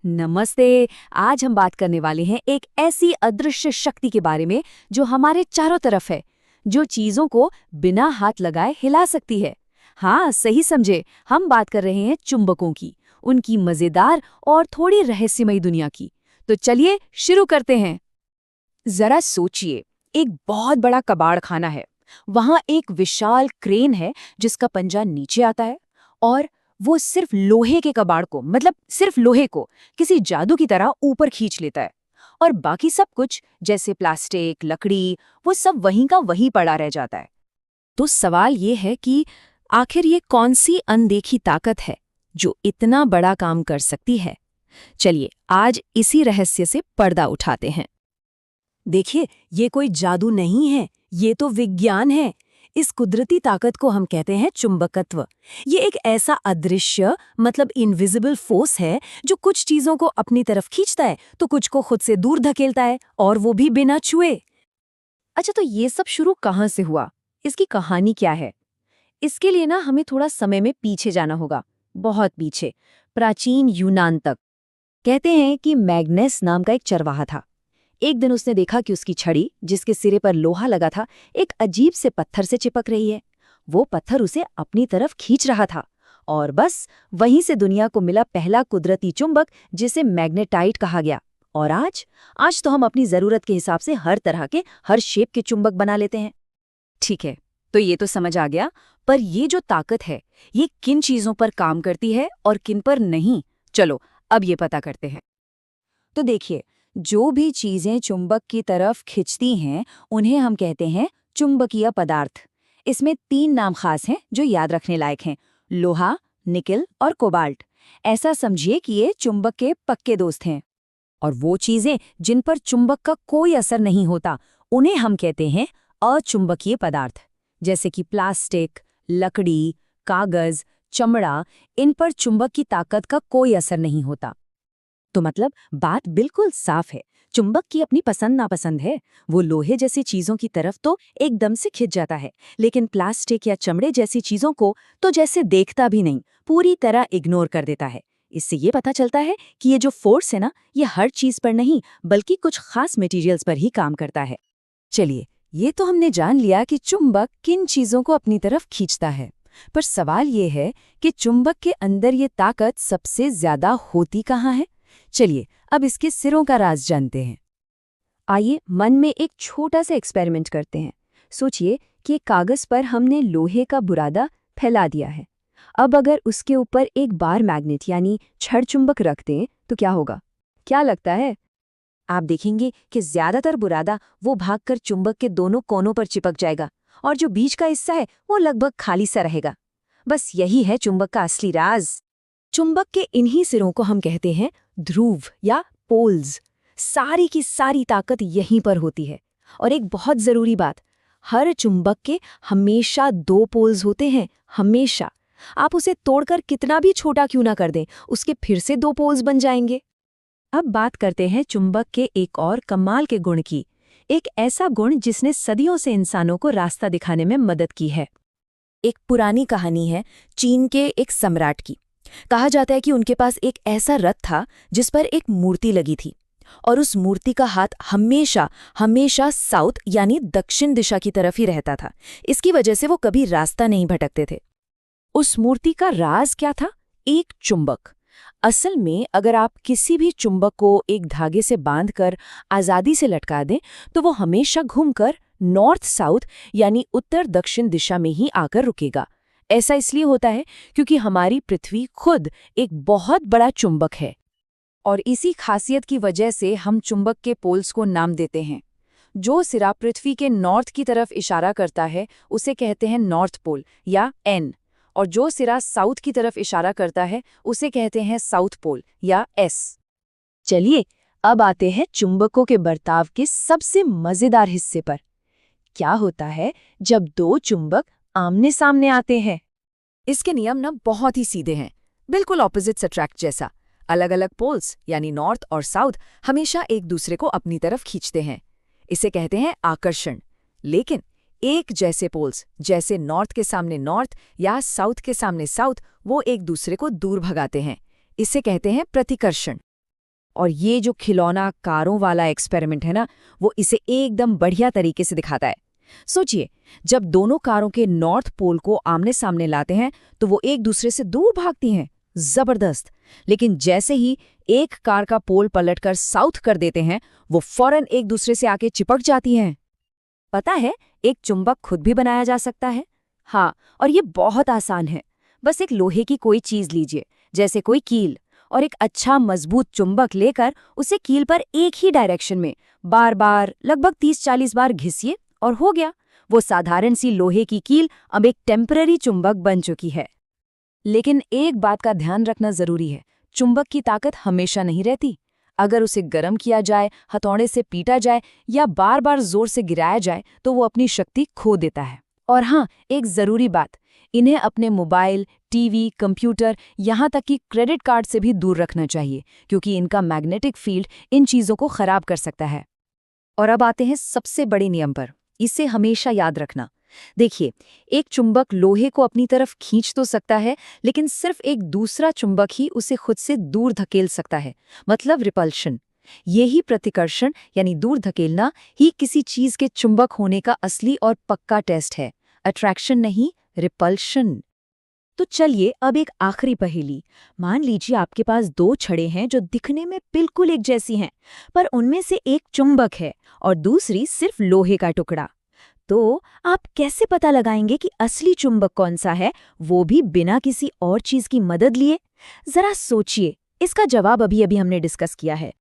नमस्ते। आज हम बात करने वाले हैं एक ऐसी अदृश्य शक्ति के बारे में जो हमारे चारों तरफ है, जो चीजों को बिना हाथ लगाए हिला सकती है। हाँ, सही समझे, हम बात कर रहे हैं चुंबकों की, उनकी मजेदार और थोड़ी रहस्यमयी दुनिया की। तो चलिए शुरू करते हैं। जरा सोचिए, एक बहुत बड़ा कबाड़ खाना है। वहां एक विशाल क्रेन है जिसका पंजा नीचे आता है और वो सिर्फ लोहे के कबाड़ को, मतलब सिर्फ लोहे को किसी जादू की तरह ऊपर खींच लेता है। और बाकी सब कुछ जैसे प्लास्टिक, लकड़ी, वो सब वहीं का वहीं पड़ा रह जाता है। तो सवाल ये है कि आखिर ये कौन सी अनदेखी ताकत है जो इतना बड़ा काम कर सकती है। चलिए आज इसी रहस्य से पर्दा उठाते हैं। देखिए, ये कोई जादू नहीं है, ये तो विज्ञान है। इस कुदरती ताकत को हम कहते हैं चुंबकत्व। ये एक ऐसा अदृश्य, मतलब इनविजिबल फोर्स है जो कुछ चीजों को अपनी तरफ खींचता है तो कुछ को खुद से दूर धकेलता है, और वो भी बिना छुए। अच्छा, तो ये सब शुरू कहाँ से हुआ? इसकी कहानी क्या है? इसके लिए ना हमें थोड़ा समय में पीछे जाना होगा, बहुत पीछे, प्राचीन यूनान तक। कहते हैं कि मैग्नेस नाम का एक चरवाहा था। एक दिन उसने देखा कि उसकी छड़ी, जिसके सिरे पर लोहा लगा था, एक अजीब से पत्थर से चिपक रही है। वो पत्थर उसे अपनी तरफ खींच रहा था, और बस वहीं से दुनिया को मिला पहला कुदरती चुंबक, जिसे मैग्नेटाइट कहा गया। और आज तो हम अपनी जरूरत के हिसाब से हर तरह के, हर शेप के चुंबक बना लेते हैं। ठीक है, तो ये तो समझ आ गया, पर ये जो ताकत है, ये किन चीजों पर काम करती है और किन पर नहीं? चलो अब ये पता करते हैं। तो देखिए, जो भी चीजें चुंबक की तरफ खिंचती हैं उन्हें हम कहते हैं चुंबकीय पदार्थ। इसमें 3 नाम खास हैं जो याद रखने लायक हैं: लोहा, निकल और कोबाल्ट। ऐसा समझिए कि ये चुंबक के पक्के दोस्त हैं। और वो चीजें जिन पर चुंबक का कोई असर नहीं होता, उन्हें हम कहते हैं अचुंबकीय पदार्थ। जैसे कि प्लास्टिक, लकड़ी, कागज, चमड़ा, इन पर चुंबक की ताकत का कोई असर नहीं होता। तो मतलब बात बिल्कुल साफ है, चुंबक की अपनी पसंद नापसंद है। वो लोहे जैसी चीजों की तरफ तो एकदम से खिंच जाता है, लेकिन प्लास्टिक या चमड़े जैसी चीजों को तो जैसे देखता भी नहीं, पूरी तरह इग्नोर कर देता है। इससे ये पता चलता है कि ये जो फोर्स है ना, ये हर चीज पर नहीं बल्कि कुछ खास मटेरियल्स पर ही काम करता है। चलिए, ये तो हमने जान लिया कि चुंबक किन चीजों को अपनी तरफ खींचता है, पर सवाल ये है कि चुंबक के अंदर ये ताकत सबसे ज्यादा होती कहाँ है? चलिए अब इसके सिरों का राज जानते हैं। आइए मन में एक छोटा सा एक्सपेरिमेंट करते हैं। सोचिए कि कागज पर हमने लोहे का बुरादा फैला दिया है। अब अगर उसके ऊपर एक बार मैग्नेट यानी छड़ चुंबक रख दें तो क्या होगा? क्या लगता है? आप देखेंगे कि ज्यादातर बुरादा वो भागकर चुंबक के दोनों कोनों पर चिपक जाएगा, और जो बीच का हिस्सा है वो लगभग खाली सा रहेगा। बस यही है चुंबक का असली राज। चुंबक के इन्हीं सिरों को हम कहते हैं ध्रुव या पोल्स। सारी की सारी ताकत यहीं पर होती है। और एक बहुत जरूरी बात, हर चुंबक के हमेशा 2 पोल्स होते हैं, हमेशा। आप उसे तोड़कर कितना भी छोटा क्यों ना कर दें, उसके फिर से 2 पोल्स बन जाएंगे। अब बात करते हैं चुंबक के एक और कमाल के गुण की, एक ऐसा गुण जिसने सदियों से इंसानों को रास्ता दिखाने में मदद की है। एक पुरानी कहानी है चीन के एक सम्राट की। कहा जाता है कि उनके पास एक ऐसा रथ था जिस पर एक मूर्ति लगी थी, और उस मूर्ति का हाथ हमेशा हमेशा साउथ यानी दक्षिण दिशा की तरफ ही रहता था। इसकी वजह से वो कभी रास्ता नहीं भटकते थे। उस मूर्ति का राज क्या था? एक चुंबक। असल में अगर आप किसी भी चुंबक को एक धागे से बांधकर आजादी से लटका दें तो वो हमेशा घूमकर नॉर्थ साउथ यानी उत्तर दक्षिण दिशा में ही आकर रुकेगा। ऐसा इसलिए होता है क्योंकि हमारी पृथ्वी खुद एक बहुत बड़ा चुंबक है, और इसी खासियत की वजह से हम चुंबक के पोल्स को नाम देते हैं। जो सिरा पृथ्वी के नॉर्थ की तरफ इशारा करता है उसे कहते हैं नॉर्थ पोल या एन, और जो सिरा साउथ की तरफ इशारा करता है उसे कहते हैं साउथ पोल या एस। चलिए अब आते हैं चुंबकों के बर्ताव के सबसे मजेदार हिस्से पर। क्या होता है जब 2 चुंबक आमने सामने आते हैं? इसके नियम ना बहुत ही सीधे हैं, बिल्कुल ऑपोजिट्स अट्रैक्ट जैसा। अलग अलग पोल्स यानी नॉर्थ और साउथ हमेशा एक दूसरे को अपनी तरफ खींचते हैं। इसे कहते हैं आकर्षण। लेकिन एक जैसे पोल्स, जैसे नॉर्थ के सामने नॉर्थ या साउथ के सामने साउथ, वो एक दूसरे को दूर भगाते हैं। इसे कहते हैं प्रतिकर्षण। और ये जो खिलौना कारों वाला एक्सपेरिमेंट है ना, वो इसे एकदम बढ़िया तरीके से दिखाता है। सोचिए, जब दोनों कारों के नॉर्थ पोल को आमने सामने लाते हैं तो वो एक दूसरे से दूर भागती हैं। जबरदस्त। लेकिन जैसे ही एक कार का पोल पलटकर साउथ कर देते हैं, वो फौरन एक दूसरे से आके चिपक जाती हैं। पता है, एक चुंबक खुद भी बनाया जा सकता है। हाँ, और ये बहुत आसान है। बस एक लोहे की कोई चीज लीजिए, जैसे कोई कील, और एक अच्छा मजबूत चुंबक लेकर उसे कील पर एक ही डायरेक्शन में बार बार लगभग 30-40 बार घिसिए और हो गया। वो साधारण सी लोहे की कील अब एक टेम्पररी चुंबक बन चुकी है। लेकिन एक बात का ध्यान रखना जरूरी है, चुंबक की ताकत हमेशा नहीं रहती। अगर उसे गर्म किया जाए, हथौड़े से पीटा जाए या बार बार जोर से गिराया जाए तो वो अपनी शक्ति खो देता है। और हाँ, एक जरूरी बात, इन्हें अपने मोबाइल, टीवी, कंप्यूटर, यहाँ तक कि क्रेडिट कार्ड से भी दूर रखना चाहिए, क्योंकि इनका मैग्नेटिक फील्ड इन चीजों को खराब कर सकता है। और अब आते हैं सबसे बड़े नियम पर। इसे हमेशा याद रखना। देखिए, एक चुंबक लोहे को अपनी तरफ खींच तो सकता है, लेकिन सिर्फ एक दूसरा चुंबक ही उसे खुद से दूर धकेल सकता है, मतलब रिपल्शन। यही प्रतिकर्षण यानी दूर धकेलना ही किसी चीज के चुंबक होने का असली और पक्का टेस्ट है, अट्रैक्शन नहीं, रिपल्शन। तो चलिए अब एक आखिरी पहेली। मान लीजिए आपके पास 2 छड़ें हैं जो दिखने में बिल्कुल एक जैसी हैं, पर उनमें से एक चुंबक है और दूसरी सिर्फ लोहे का टुकड़ा। तो आप कैसे पता लगाएंगे कि असली चुंबक कौन सा है, वो भी बिना किसी और चीज की मदद लिए? जरा सोचिए, इसका जवाब अभी अभी हमने डिस्कस किया है।